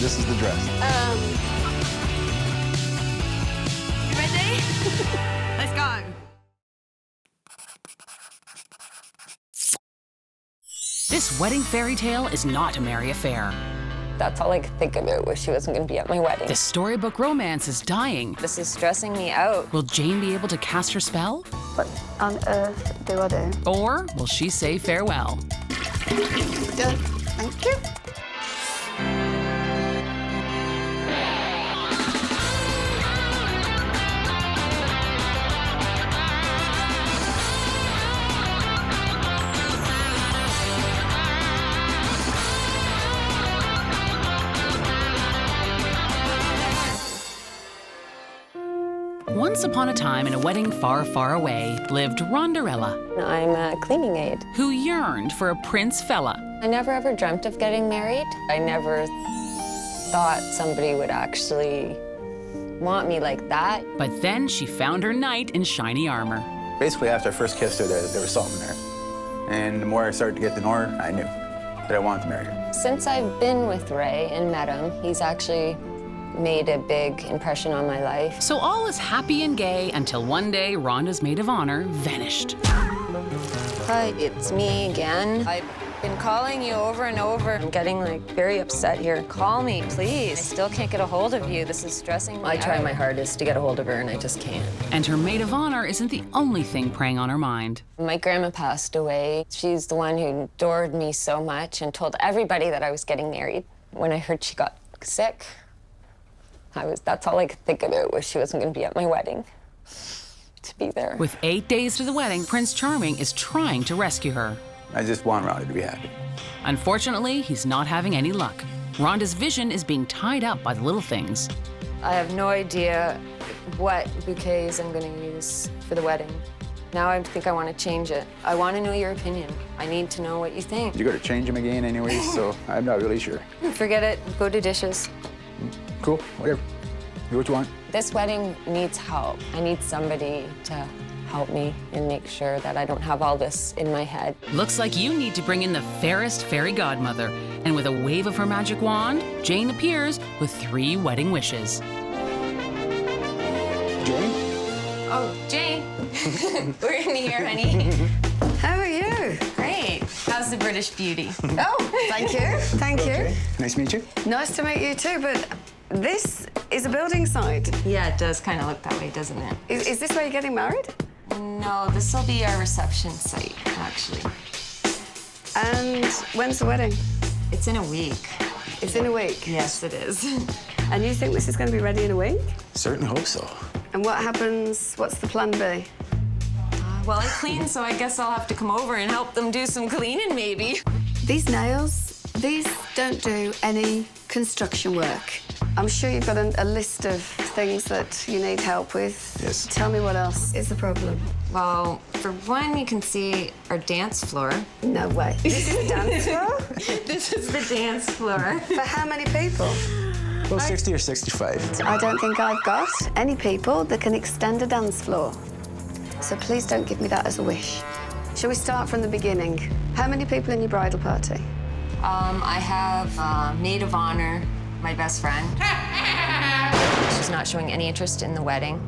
this is the dress. You ready? Let's go. This wedding fairy tale is not a merry affair. That's all I could think about was she wasn't going to be at my wedding. This storybook romance is dying. This is stressing me out. Will Jane be able to cast her spell? What on earth do I do? Or will she say farewell? Done. Thank you. Once upon a time, in a wedding far, far away, lived Rhonda, I'm a cleaning aide. who yearned for a prince fella. I never ever dreamt of getting married. I never thought somebody would actually want me like that. But then she found her knight in shiny armor. Basically, after I first kissed her, there was something there. And the more I started to get to know her, I knew that I wanted to marry her. Since I've been with Ray and met him, he's actually made a big impression on my life. So all is happy and gay until one day Rhonda's maid of honor vanished. Hi, it's me again. I've been calling you over and over. I'm getting very upset here. Call me, please. I still can't get a hold of you. This is stressing me out. I try my hardest to get a hold of her and I just can't. And her maid of honor isn't the only thing preying on her mind. My grandma passed away. She's the one who adored me so much and told everybody that I was getting married. When I heard she got sick, that's all I could think about was she wasn't going to be at my wedding. To be there. With 8 days to the wedding, Prince Charming is trying to rescue her. I just want Rhonda to be happy. Unfortunately, he's not having any luck. Rhonda's vision is being tied up by the little things. I have no idea what bouquets I'm going to use for the wedding. Now I think I want to change it. I want to know your opinion. I need to know what you think. You got to change them again anyway, so I'm not really sure. Forget it. Go to dishes. Cool, whatever. Do what you want. This wedding needs help. I need somebody to help me and make sure that I don't have all this in my head. Looks like you need to bring in the fairest fairy godmother. And with a wave of her magic wand, Jane appears with 3 wedding wishes. Jane? Oh, Jane. We're in here, honey. How are you? Great. How's the British beauty? Oh, thank you. Thank you. Nice to meet you. Nice to meet you too, but this is a building site. Yeah, it does kind of look that way, doesn't it? Is this where you're getting married? No, this will be our reception site, actually. And when's the wedding? It's in a week. It's in a week? Yes, it is. And you think this is going to be ready in a week? Certainly hope so. And what happens, what's the plan B? Well, I clean, so I guess I'll have to come over and help them do some cleaning, maybe. These nails, these don't do any construction work. I'm sure you've got a list of things that you need help with. Yes. Tell me what else is the problem. Well, for one, you can see our dance floor. No way. This is a dance floor? This is the dance floor. For how many people? Well, 60 or 65. I don't think I've got any people that can extend a dance floor. So please don't give me that as a wish. Shall we start from the beginning? How many people in your bridal party? I have Maid of Honour, my best friend. She's not showing any interest in the wedding.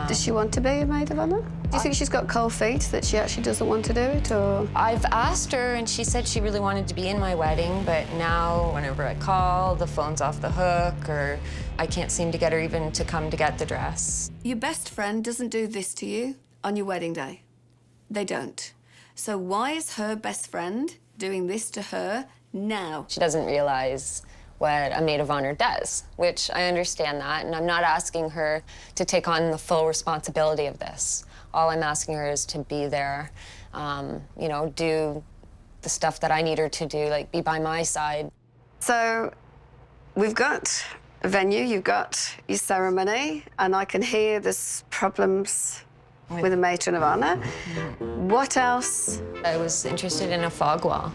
Does she want to be a maid of honour? Do you think she's got cold feet, that she actually doesn't want to do it, or...? I've asked her, and she said she really wanted to be in my wedding, but now, whenever I call, the phone's off the hook, or I can't seem to get her even to come to get the dress. Your best friend doesn't do this to you on your wedding day. They don't. So why is her best friend doing this to her now? She doesn't realize what a maid of honor does, which I understand that, and I'm not asking her to take on the full responsibility of this. All I'm asking her is to be there, you know, do the stuff that I need her to do, like be by my side. So we've got a venue, you've got your ceremony, and I can hear there's problems with a matron of honor. What else? I was interested in a fog wall.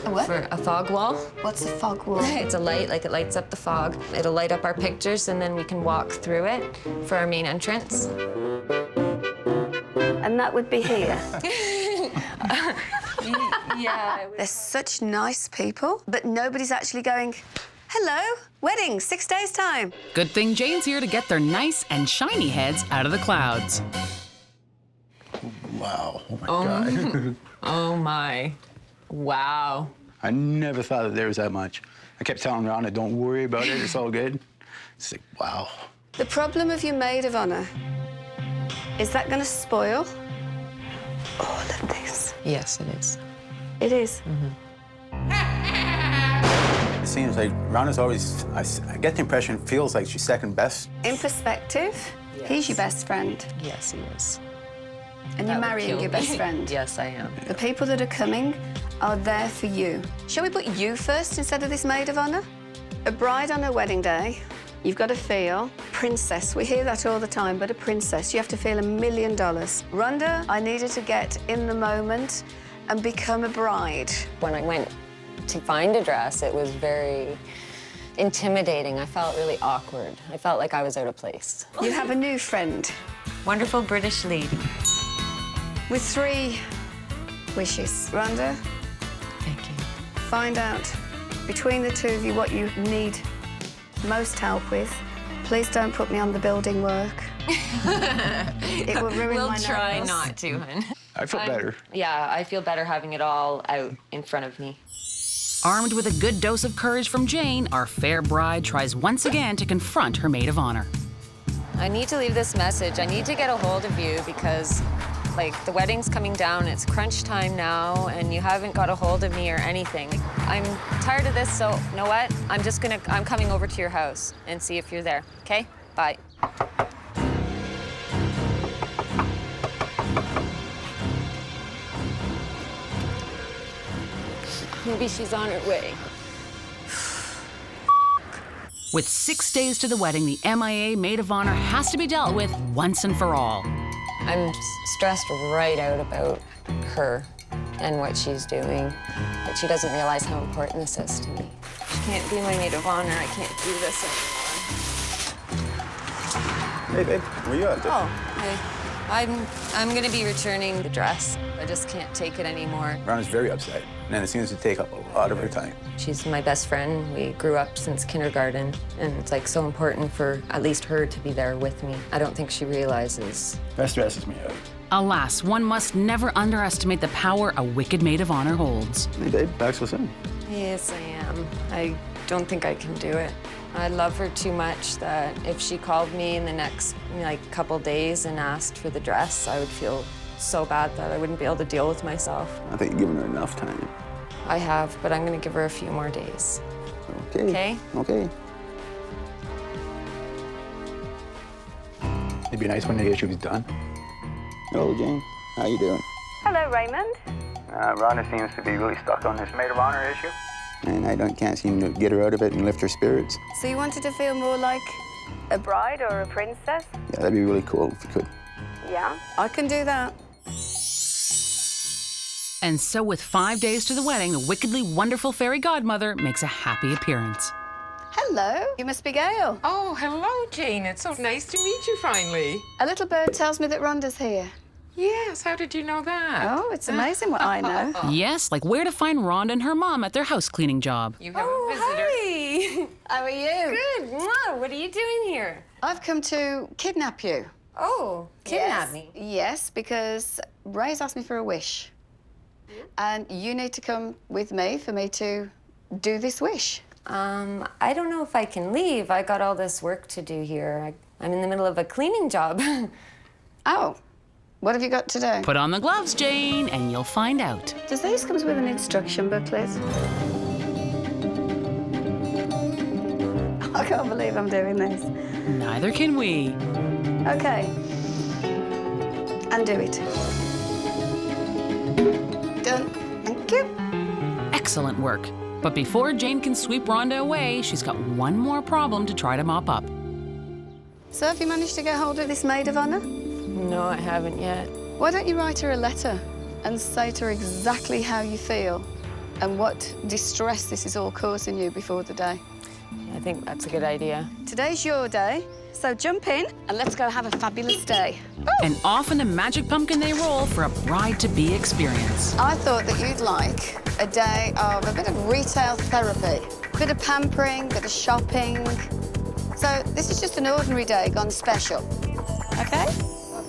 A what? For a fog wall. What's a fog wall? It's a light, like it lights up the fog. It'll light up our pictures, and then we can walk through it for our main entrance. And that would be here. Yeah. They're such nice people, but nobody's actually going, Hello, wedding, 6 days' time. Good thing Jane's here to get their nice and shiny heads out of the clouds. Wow. Oh, my God. Oh, my. Wow. I never thought that there was that much. I kept telling Rhonda, don't worry about it. It's all good. It's like, wow. The problem of your maid of honor, is that going to spoil all of this? Yes, it is. It is. It seems like Rhonda's always, I get the impression, feels like she's second best. In perspective, he's your best friend. Yes, he is. And you're marrying your best friend. Yes, I am. The people that are coming are there for you. Shall we put you first instead of this maid of honor? A bride on her wedding day, you've got to feel princess. We hear that all the time, but a princess, you have to feel $1 million. Rhonda, I needed to get in the moment and become a bride. When I went to find a dress, it was very intimidating. I felt really awkward. I felt like I was out of place. You have a new friend Wonderful British lady. with 3 wishes. Rhonda, Thank you. find out between the two of you what you need most help with. Please don't put me on the building work. It will ruin my We'll try nails. not to, hun. I feel better. Yeah, I feel better having it all out in front of me. Armed with a good dose of courage from Jane, our fair bride tries once again to confront her maid of honor. I need to leave this message. I need to get a hold of you because, like, the wedding's coming down. It's crunch time now, and you haven't got a hold of me or anything. I'm tired of this, so you know what? I'm coming over to your house and see if you're there, okay? Bye. Maybe she's on her way. With 6 days to the wedding, the MIA maid of honor has to be dealt with once and for all. I'm stressed right out about her and what she's doing, but she doesn't realize how important this is to me. She can't be my maid of honor. I can't do this anymore. Hey, babe, where you at? Oh, hey. I'm gonna be returning the dress. I just can't take it anymore. Rhonda's very upset, and it seems to take up a lot of her time. She's my best friend. We grew up since kindergarten, and it's like so important for at least her to be there with me. I don't think she realizes. That stresses me out. Alas, one must never underestimate the power a wicked maid of honor holds. Hey, babe, back so soon. Yes, I am. I don't think I can do it. I love her too much that if she called me in the next, couple days and asked for the dress, I would feel so bad that I wouldn't be able to deal with myself. I think you're giving her enough time. I have, but I'm gonna give her a few more days. Okay. Okay? Okay. It'd be nice when the issue was done. Hello, Jane. How you doing? Hello, Raymond. Rhonda seems to be really stuck on this maid of honor issue. And I can't seem to get her out of it and lift her spirits. So you wanted to feel more like a bride or a princess? Yeah, that'd be really cool if you could. Yeah, I can do that. And so with 5 days to the wedding, the wickedly wonderful fairy godmother makes a happy appearance. Hello, you must be Gail. Oh, hello, Jane. It's so nice to meet you finally. A little bird tells me that Rhonda's here. Yes, how did you know that? Oh, it's amazing what I know. Yes, like where to find Rhonda and her mom at their house cleaning job. You have a visitor. Hey! How are you? Good. Mwah. What are you doing here? I've come to kidnap you. Oh, kidnap me. Yes, because Ray's asked me for a wish. And you need to come with me for me to do this wish. I don't know if I can leave. I got all this work to do here. I'm in the middle of a cleaning job. Oh, what have you got to do? Put on the gloves, Jane, and you'll find out. Does these come with an instruction booklet? I can't believe I'm doing this. Neither can we. Okay. Undo it. Done. Thank you. Excellent work. But before Jane can sweep Rhonda away, she's got one more problem to try to mop up. So have you managed to get hold of this maid of honor? No, I haven't yet. Why don't you write her a letter and say to her exactly how you feel and what distress this is all causing you before the day? I think that's a good idea. Today's your day, so jump in and let's go have a fabulous day. And off in the magic pumpkin they roll for a bride-to-be experience. I thought that you'd like a day of a bit of retail therapy. Bit of pampering, bit of shopping. So this is just an ordinary day gone special, okay?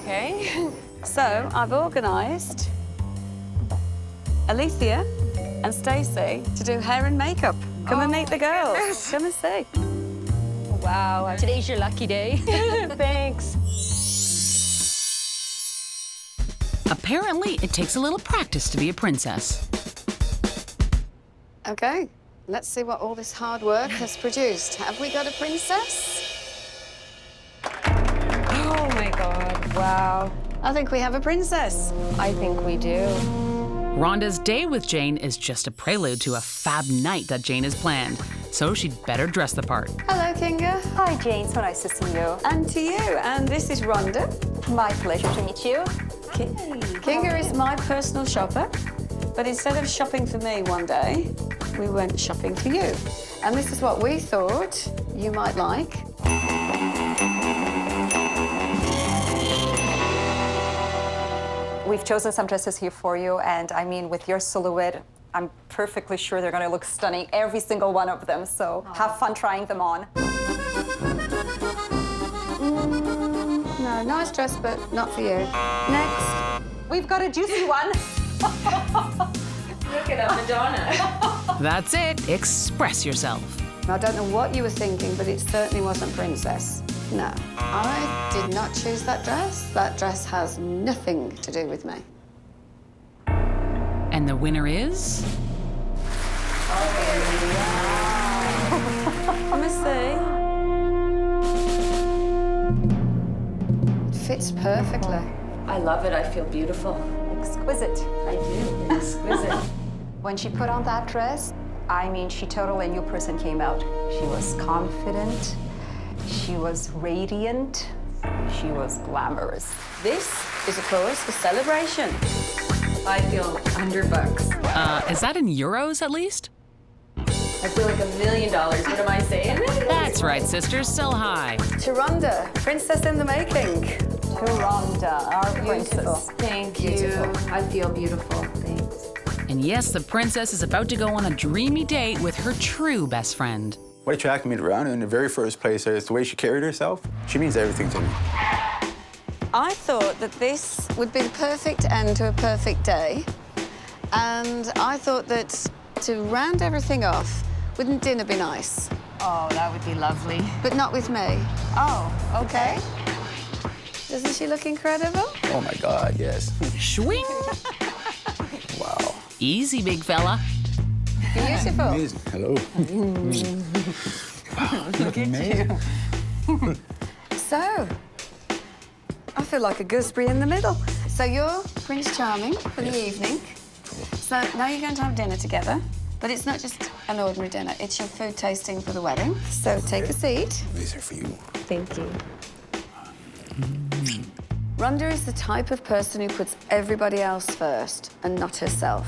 Okay. So I've organised Alethea and Stacey to do hair and makeup. Come and meet the girls. Come and see. Wow, today's your lucky day. Thanks. Apparently, it takes a little practice to be a princess. Okay, let's see what all this hard work has produced. Have we got a princess? Oh my God, wow. I think we have a princess. I think we do. Rhonda's day with Jane is just a prelude to a fab night that Jane has planned, so she'd better dress the part. Hello, Kinga. Hi, Jane. So nice to see you. And to you. And this is Rhonda. My pleasure to meet you. Kinga is my personal shopper, but instead of shopping for me one day, we went shopping for you. And this is what we thought you might like. We've chosen some dresses here for you, and I mean, with your silhouette, I'm perfectly sure they're going to look stunning, every single one of them. So have fun trying them on. No, nice dress, but not for you. Next. We've got a juicy one. Look at Madonna. That's it. Express yourself. I don't know what you were thinking, but it certainly wasn't princess. No, I did not choose that dress. That dress has nothing to do with me. And the winner is... Let me see. It fits perfectly. I love it. I feel beautiful. Exquisite. I do. Exquisite. When she put on that dress, I mean, she totally a new person came out. She was confident. She was radiant. She was glamorous. This is a cause for celebration. I feel $100. Is that in euros at least? I feel like $1 million. What am I saying? That's right, sisters. Sell high. To Rhonda, princess in the making. To Rhonda, our princess. Thank you. I feel beautiful. Thanks. And yes, the princess is about to go on a dreamy date with her true best friend. What attracted me to Rhonda in the very first place is the way she carried herself. She means everything to me. I thought that this would be the perfect end to a perfect day. And I thought that to round everything off, wouldn't dinner be nice? Oh, that would be lovely. But not with me. Oh, okay. Doesn't she look incredible? Oh my God, yes. Swing! Wow. Easy, big fella. Beautiful. Amazing. Hello. Wow, look at you. So, I feel like a gooseberry in the middle. So you're Prince Charming for the evening. So now you're going to have dinner together, but it's not just an ordinary dinner. It's your food tasting for the wedding. So take a seat. These are for you. Thank you. Rhonda is the type of person who puts everybody else first and not herself.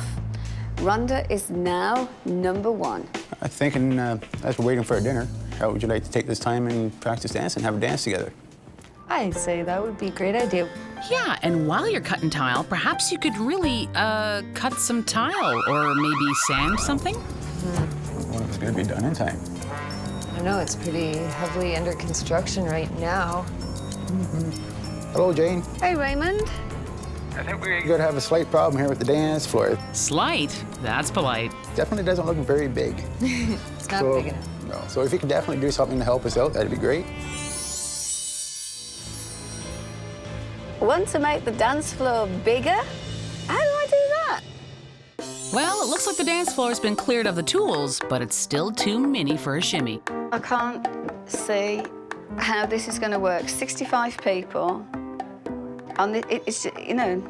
Rhonda is now #1. I'm thinking, as we're waiting for our dinner, how would you like to take this time and practice dance and have a dance together? I'd say that would be a great idea. Yeah, and while you're cutting tile, perhaps you could really, cut some tile or maybe sand something? Well, it's going to be done in time. I know it's pretty heavily under construction right now. Hello, Jane. Hey, Raymond. I think we're going to have a slight problem here with the dance floor. Slight? That's polite. Definitely doesn't look very big. It's not big enough. No. So if you could definitely do something to help us out, that'd be great. Want to make the dance floor bigger? How do I do that? Well, it looks like the dance floor's been cleared of the tools, but it's still too mini for a shimmy. I can't see how this is going to work. 65 people. It's, you know,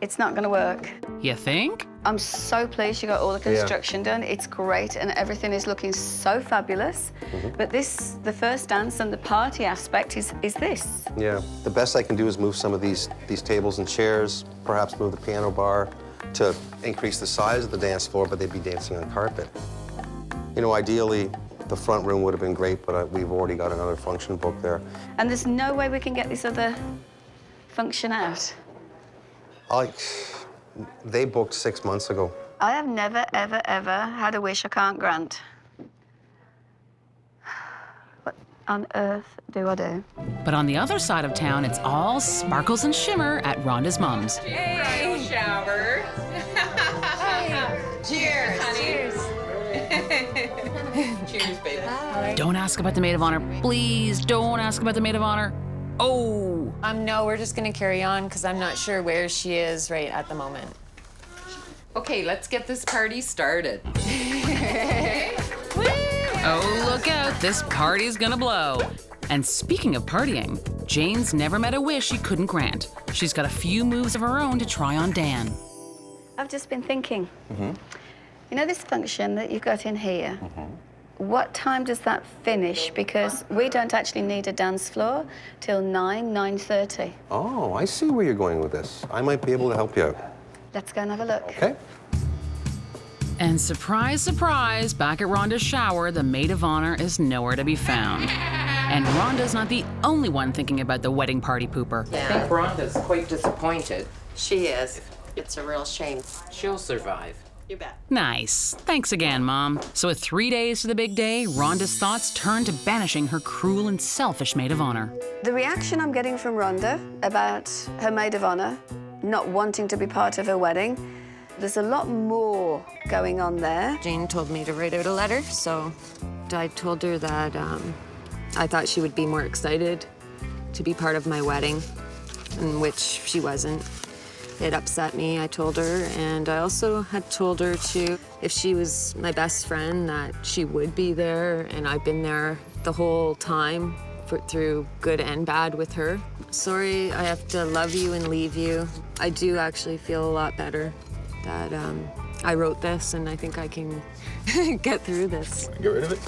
it's not going to work. You think? I'm so pleased you got all the construction done. It's great, and everything is looking so fabulous. But this, the first dance and the party aspect is this. Yeah, the best I can do is move some of these tables and chairs, perhaps move the piano bar to increase the size of the dance floor, but they'd be dancing on carpet. You know, ideally, the front room would have been great, but we've already got another function booked there. And there's no way we can get this other function out. They booked 6 months ago. I have never, ever, ever had a wish I can't grant. on earth do I do? But on the other side of town, it's all sparkles and shimmer at Rhonda's mom's. Hey, shower. Cheers, honey. Cheers, baby. Don't ask about the maid of honor. Please don't ask about the maid of honor. Oh. No, we're just gonna carry on because I'm not sure where she is right at the moment. Okay, let's get this party started. Oh, look out. This party's gonna blow. And speaking of partying, Jane's never met a wish she couldn't grant. She's got a few moves of her own to try on Dan. I've just been thinking. You know this function that you've got in here? What time does that finish? Because we don't actually need a dance floor till 9:30. Oh, I see where you're going with this. I might be able to help you out. Let's go and have a look. Okay? And surprise, surprise, back at Rhonda's shower, the maid of honor is nowhere to be found. And Rhonda's not the only one thinking about the wedding party pooper. I think Rhonda's quite disappointed. She is. It's a real shame. She'll survive. You bet. Nice. Thanks again, Mom. So with 3 days to the big day, Rhonda's thoughts turn to banishing her cruel and selfish maid of honor. The reaction I'm getting from Rhonda about her maid of honor not wanting to be part of her wedding, there's a lot more going on there. Jane told me to write out a letter, so I told her that I thought she would be more excited to be part of my wedding, in which she wasn't. It upset me, I told her, and I also had told her to, if she was my best friend, that she would be there, and I've been there the whole time through good and bad with her. Sorry, I have to love you and leave you. I do actually feel a lot better that I wrote this, and I think I can get through this. Get rid of it?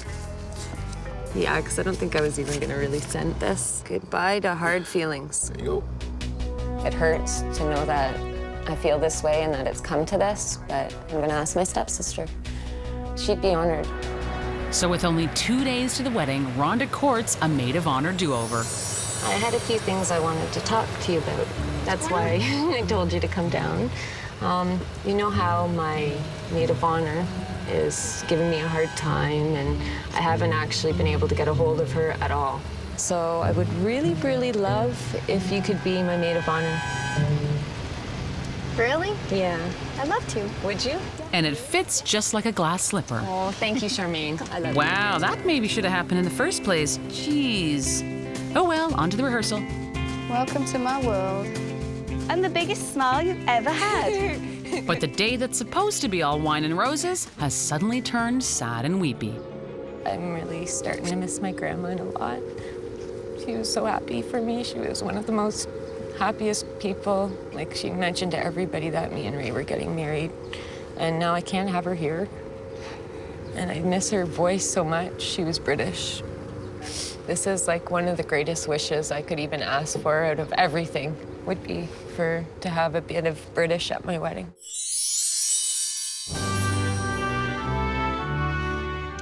Yeah, because I don't think I was even gonna really send this. Goodbye to hard feelings. There you go. It hurts to know that I feel this way and that it's come to this, but I'm gonna ask my stepsister. She'd be honored. So with only 2 days to the wedding, Rhonda courts a maid of honor do-over. I had a few things I wanted to talk to you about. That's why I told you to come down. You know how my maid of honor is giving me a hard time, and I haven't actually been able to get a hold of her at all. So I would really, really love if you could be my maid of honor. Really? Yeah. I'd love to. Would you? And it fits just like a glass slipper. Oh, thank you, Charmaine. I love Wow, that maybe should have happened in the first place. Jeez. Oh well, on to the rehearsal. Welcome to my world. And the biggest smile you've ever had. But the day that's supposed to be all wine and roses has suddenly turned sad and weepy. I'm really starting to miss my grandma a lot. She was so happy for me. She was one of the most happiest people. Like, she mentioned to everybody that me and Ray were getting married. And now I can't have her here. And I miss her voice so much. She was British. This is like one of the greatest wishes I could even ask for out of everything, would be to have a bit of British at my wedding.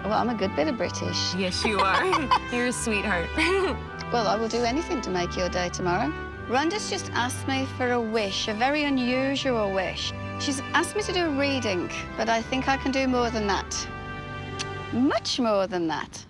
Well, I'm a good bit of British. Yes, you are. You're a sweetheart. Well, I will do anything to make your day tomorrow. Rhonda's just asked me for a wish, a very unusual wish. She's asked me to do a reading, but I think I can do more than that. Much more than that.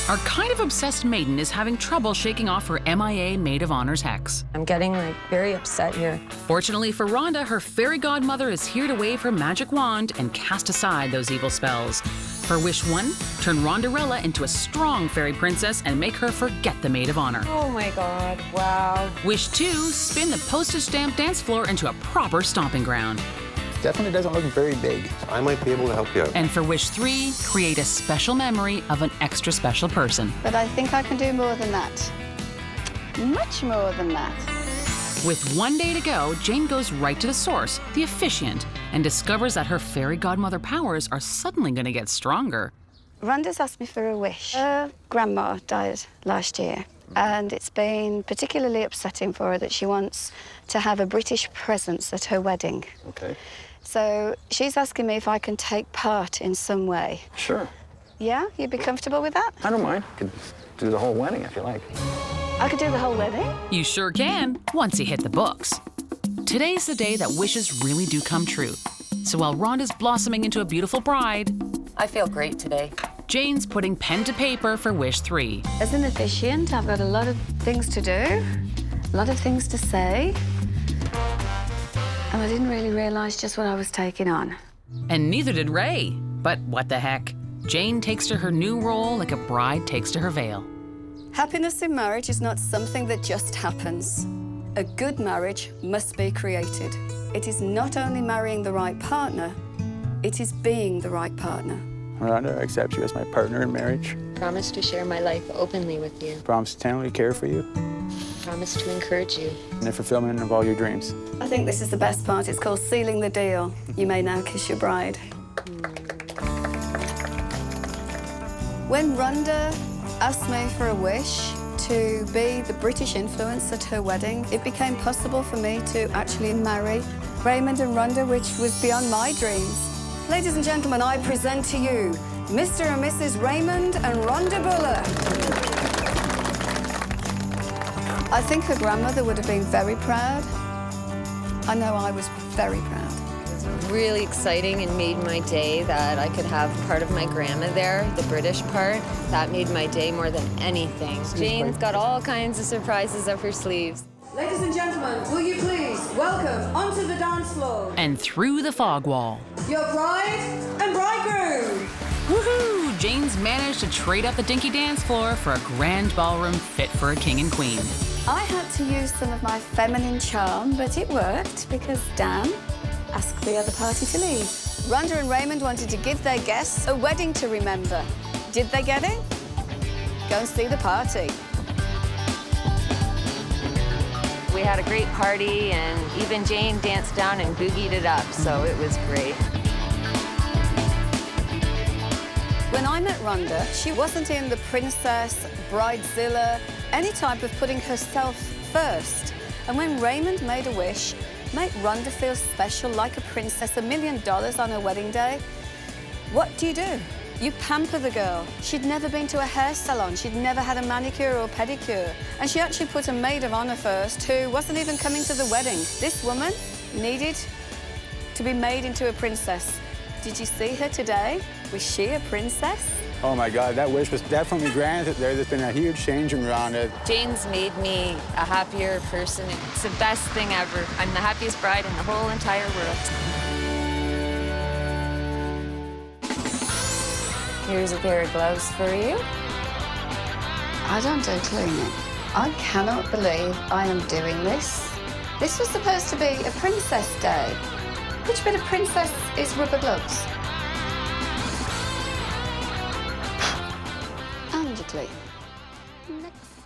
Our kind of obsessed maiden is having trouble shaking off her MIA maid of honor's hex. I'm getting, like, very upset here. Fortunately for Rhonda, her fairy godmother is here to wave her magic wand and cast aside those evil spells. For wish 1, turn Rhondarella into a strong fairy princess and make her forget the maid of honor. Oh my God, wow. Wish 2, spin the postage stamp dance floor into a proper stomping ground. Definitely doesn't look very big. I might be able to help you out. And for wish 3, create a special memory of an extra special person. But I think I can do more than that. Much more than that. With 1 day to go, Jane goes right to the source, the officiant, and discovers that her fairy godmother powers are suddenly going to get stronger. Rhonda's asked me for a wish. Her grandma died last year, and it's been particularly upsetting for her that she wants to have a British presence at her wedding. Okay. So she's asking me if I can take part in some way. Sure. Yeah? You'd be comfortable with that? I don't mind. Could do the whole wedding if you like. I could do the whole wedding? You sure can, once you hit the books. Today's the day that wishes really do come true. So while Rhonda's blossoming into a beautiful bride, I feel great today. Jane's putting pen to paper for wish 3. As an officiant, I've got a lot of things to do, a lot of things to say, and I didn't really realise just what I was taking on. And neither did Ray. But what the heck? Jane takes to her new role like a bride takes to her veil. Happiness in marriage is not something that just happens. A good marriage must be created. It is not only marrying the right partner, it is being the right partner. Rhonda, I accept you as my partner in marriage. Promise to share my life openly with you. Promise to tenderly care for you Promise to encourage you. and the fulfillment of all your dreams. I think this is the best part. It's called sealing the deal. You may now kiss your bride. When Rhonda asked me for a wish to be the British influence at her wedding, it became possible for me to actually marry Raymond and Rhonda, which was beyond my dreams. Ladies and gentlemen, I present to you Mr. and Mrs. Raymond and Rhonda Buller. I think her grandmother would have been very proud. I know I was very proud. It was really exciting and made my day that I could have part of my grandma there, the British part. That made my day more than anything. Jane's got all kinds of surprises up her sleeves. Ladies and gentlemen, will you please welcome onto the dance floor And through the fog wall. your bride and bridegroom. Woohoo! Jane's managed to trade up the dinky dance floor for a grand ballroom fit for a king and queen. I had to use some of my feminine charm, but it worked because Dan asked the other party to leave. Rhonda and Raymond wanted to give their guests a wedding to remember. Did they get it? Go and see the party. We had a great party, and even Jane danced down and boogied it up, so it was great. When I met Rhonda, she wasn't in the princess, bridezilla, any type of putting herself first. And when Raymond made a wish, make Rhonda feel special like a princess, $1 million on her wedding day, what do? You pamper the girl. She'd never been to a hair salon. She'd never had a manicure or pedicure. And she actually put a maid of honour first who wasn't even coming to the wedding. This woman needed to be made into a princess. Did you see her today? Was she a princess? Oh my God, that wish was definitely granted there. There's been a huge change in Rhonda. Jane's made me a happier person. It's the best thing ever. I'm the happiest bride in the whole entire world. Here's a pair of gloves for you. I don't do cleaning. I cannot believe I am doing this. This was supposed to be a princess day. Which bit of princess is rubber gloves? And you clean. Next.